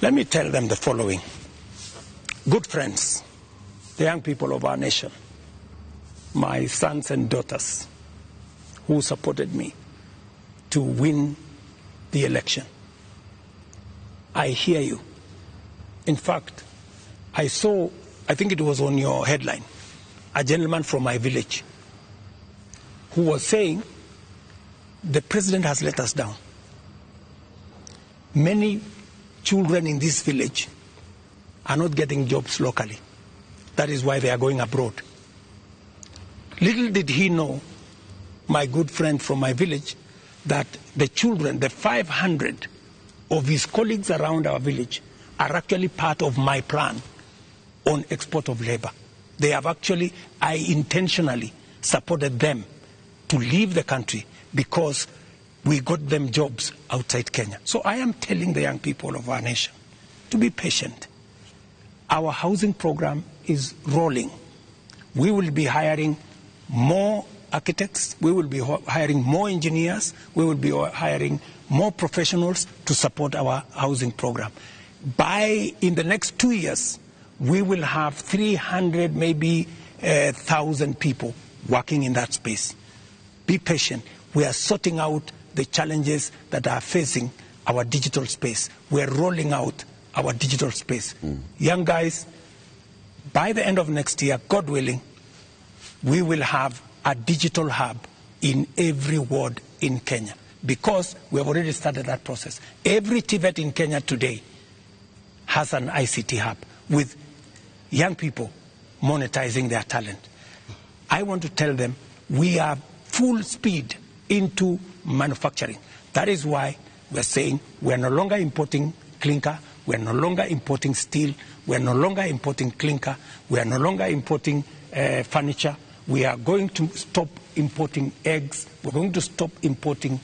Let me tell them the following. Good friends, the young people of our nation, my sons and daughters who supported me to win the election. I hear you. In fact, I saw, I think it was on your headline, a gentleman from my village who was saying, the president has let us down. Many children in this village are not getting jobs locally. That is why they are going abroad. Little did he know, my good friend from my village, that the children, the 500 of his colleagues around our village, are actually part of my plan on export of labor. They have actually, I intentionally supported them to leave the country because we got them jobs outside Kenya. So I am telling the young people of our nation to be patient. Our housing program is rolling. We will be hiring more architects, we will be hiring more engineers, we will be hiring more professionals to support our housing program. In the next 2 years, we will have 300, maybe 1,000 people working in that space. Be patient. We are sorting out the challenges that are facing our digital space. We are rolling out our digital space. Young guys, by the end of next year, God willing, we will have a digital hub in every ward in Kenya because we have already started that process. Every TVET in Kenya today has an ICT hub with young people monetizing their talent. I want to tell them we are full speed into manufacturing. That is why we're saying we're no longer importing clinker, we're no longer importing steel, we're no longer importing clinker, we are no longer importing furniture. We are going to stop importing eggs, we're going to stop importing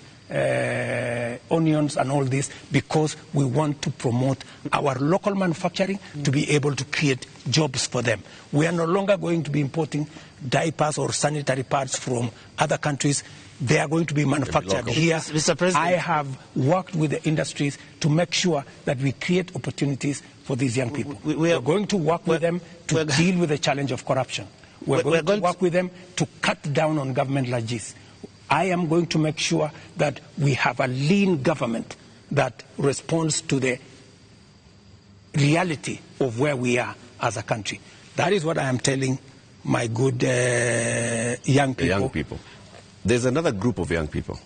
onions and all this because we want to promote our local manufacturing to be able to create jobs for them. We are no longer going to be importing diapers or sanitary pads from other countries. They are going to be manufactured here. Mr. President, I have worked with the industries to make sure that we create opportunities for these young people. We are going to work with them to deal with the challenge of corruption. We're going to work with them to cut down on government largesse. I am going to make sure that we have a lean government that responds to the reality of where we are as a country. That is what I am telling my good young people. The young people. There's another group of young people